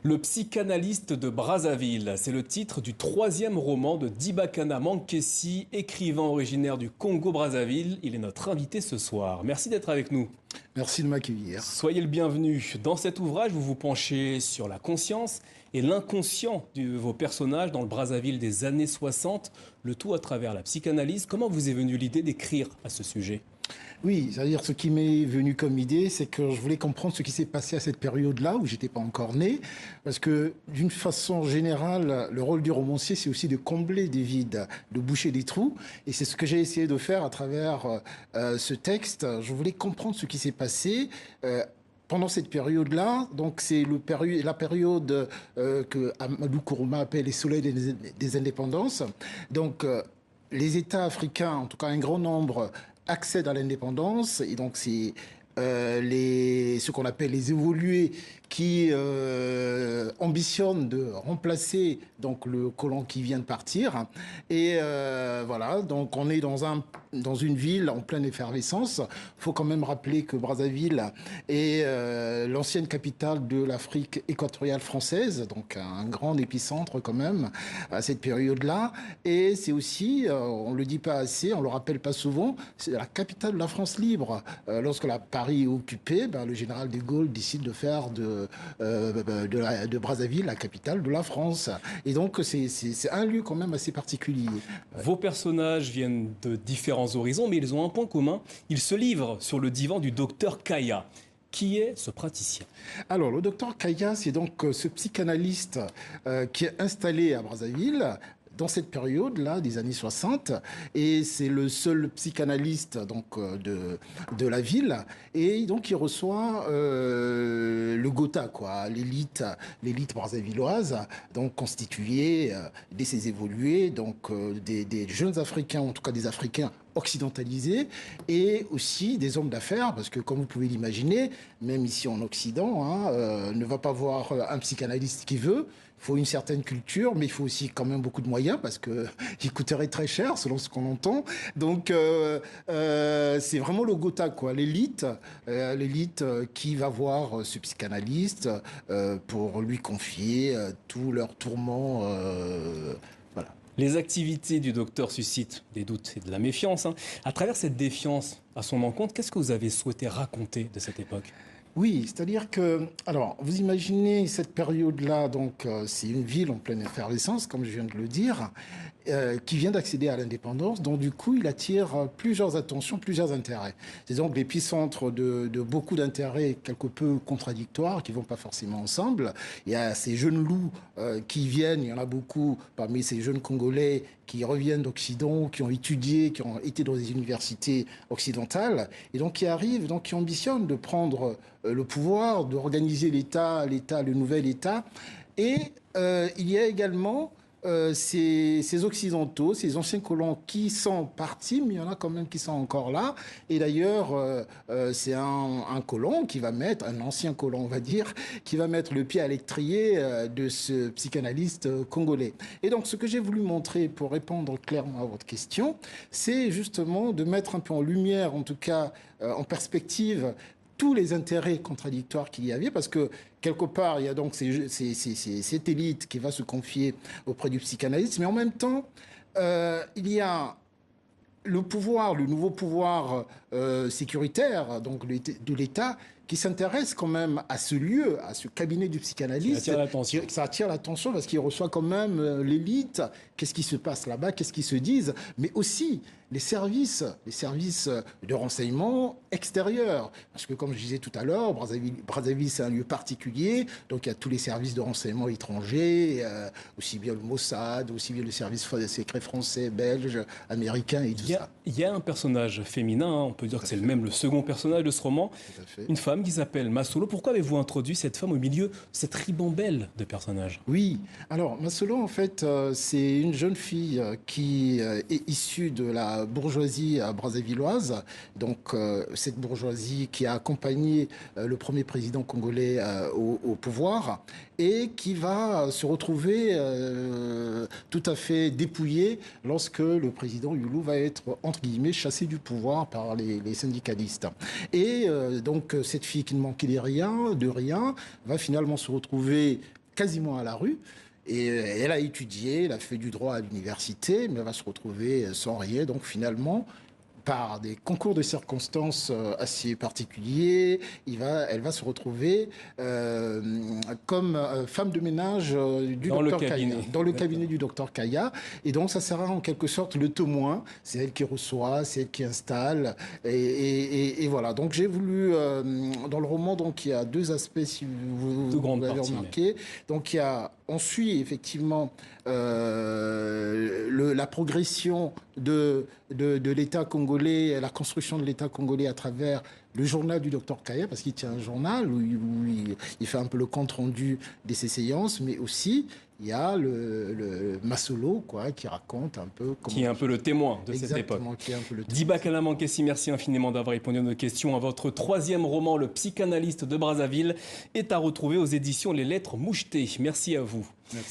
Le psychanalyste de Brazzaville, c'est le titre du troisième roman de Dibakana Mankessi, écrivain originaire du Congo-Brazzaville. Il est notre invité ce soir. Merci d'être avec nous. Merci de m'accueillir. Soyez le bienvenu. Dans cet ouvrage, vous vous penchez sur la conscience et l'inconscient de vos personnages dans le Brazzaville des années 60, le tout à travers la psychanalyse. Comment vous est venue l'idée d'écrire à ce sujet ? Oui, c'est-à-dire ce qui m'est venu comme idée, c'est que je voulais comprendre ce qui s'est passé à cette période-là où j'étais pas encore né, parce que d'une façon générale, le rôle du romancier, c'est aussi de combler des vides, de boucher des trous, et c'est ce que j'ai essayé de faire à travers ce texte. Je voulais comprendre ce qui s'est passé. Pendant cette période-là, donc c'est la période que Amadou Kourouma appelle les soleils des indépendances. Donc les États africains, en tout cas un grand nombre, accèdent à l'indépendance, et donc c'est ce qu'on appelle les évolués qui ambitionnent de remplacer donc le colon qui vient de partir. Et voilà, donc on est dans une ville en pleine effervescence. Il faut quand même rappeler que Brazzaville est l'ancienne capitale de l'Afrique équatoriale française, donc un grand épicentre quand même à cette période-là. Et c'est aussi, on le dit pas assez, on le rappelle pas souvent, c'est la capitale de la France libre. Lorsque la Paris est occupée, le général de Gaulle décide de faire de Brazzaville la capitale de la France. Et donc c'est un lieu quand même assez particulier. Vos personnages viennent de différents horizons, mais ils ont un point commun. Ils se livrent sur le divan du docteur Kaya. Qui est ce praticien ? Alors, le docteur Kaya, c'est donc ce psychanalyste qui est installé à Brazzaville dans cette période-là, des années 60, et c'est le seul psychanalyste donc, de la ville, et donc il reçoit le Gotha, quoi, l'élite brazzavilloise, donc constituée de ses évolués, donc des jeunes Africains, en tout cas des Africains occidentalisés, et aussi des hommes d'affaires, parce que comme vous pouvez l'imaginer, même ici en Occident, ne va pas voir un psychanalyste qui veut. Il faut une certaine culture, mais il faut aussi quand même beaucoup de moyens, parce qu'il coûterait très cher, selon ce qu'on entend. Donc, c'est vraiment le Gotha, quoi, l'élite qui va voir ce psychanalyste pour lui confier tous leurs tourments. Voilà. Les activités du docteur suscitent des doutes et de la méfiance. À travers cette défiance à son encontre, qu'est-ce que vous avez souhaité raconter de cette époque ? Oui, c'est-à-dire que, alors, vous imaginez cette période-là, donc c'est une ville en pleine effervescence, comme je viens de le dire, qui vient d'accéder à l'indépendance, donc du coup, il attire plusieurs attentions, plusieurs intérêts. C'est donc l'épicentre de beaucoup d'intérêts quelque peu contradictoires, qui vont pas forcément ensemble. Il y a ces jeunes loups qui viennent, il y en a beaucoup parmi ces jeunes Congolais qui reviennent d'Occident, qui ont étudié, qui ont été dans des universités occidentales, et donc qui arrivent, donc qui ambitionnent de prendre le pouvoir, d'organiser l'État, le nouvel État. Et il y a également ces Occidentaux, ces anciens colons qui sont partis, mais il y en a quand même qui sont encore là. Et d'ailleurs, c'est un colon qui va mettre, un ancien colon, on va dire, qui va mettre le pied à l'étrier de ce psychanalyste congolais. Et donc, ce que j'ai voulu montrer pour répondre clairement à votre question, c'est justement de mettre un peu en lumière, en tout cas en perspective, tous les intérêts contradictoires qu'il y avait, parce que quelque part, il y a donc cette élite qui va se confier auprès du psychanalyste, mais en même temps, il y a le pouvoir, le nouveau pouvoir sécuritaire donc de l'État, qui s'intéresse quand même à ce lieu, à ce cabinet du psychanalyste. Ça attire l'attention parce qu'il reçoit quand même l'élite. Qu'est-ce qui se passe là-bas? Qu'est-ce qu'ils se disent? Mais aussi les services de renseignement extérieurs. Parce que comme je disais tout à l'heure, Brazzaville c'est un lieu particulier. Donc il y a tous les services de renseignement étrangers, aussi bien le Mossad, aussi bien le service secret français, belge, américain et tout ça. Il y a un personnage féminin, on peut dire que c'est même le second personnage de ce roman. Tout à fait. Une femme qui s'appelle Masolo. Pourquoi avez-vous introduit cette femme au milieu de cette ribambelle de personnages ? Oui, alors Masolo, en fait, c'est une jeune fille qui est issue de la bourgeoisie brazzavilloise. Donc, cette bourgeoisie qui a accompagné le premier président congolais au pouvoir et qui va se retrouver tout à fait dépouillée lorsque le président Youlou va être, entre guillemets, chassé du pouvoir par les syndicalistes. Et donc, cette fille qui ne manquait de rien, va finalement se retrouver quasiment à la rue. Et elle a étudié, elle a fait du droit à l'université, mais elle va se retrouver sans rien. Donc finalement, par des concours de circonstances assez particuliers, elle va se retrouver comme femme de ménage du docteur Kaya, dans le cabinet du docteur Kaya. Et donc, ça sera en quelque sorte le témoin. C'est elle qui reçoit, c'est elle qui installe. Et voilà. Donc, j'ai voulu, dans le roman, donc, il y a deux aspects, si vous avez remarqué. Donc, on suit effectivement la progression de l'État congolais, la construction de l'État congolais à travers le journal du docteur Kaya, parce qu'il tient un journal où il fait un peu le compte-rendu de ses séances, mais aussi il y a le Masolo, quoi, qui raconte un peu... Qui est un peu le témoin de cette époque. Qui est un peu le témoin. Diba Kalamankeshi, merci infiniment d'avoir répondu à nos questions. Votre troisième roman, Le psychanalyste de Brazzaville, est à retrouver aux éditions Les Lettres Mouchetées. Merci à vous. Merci.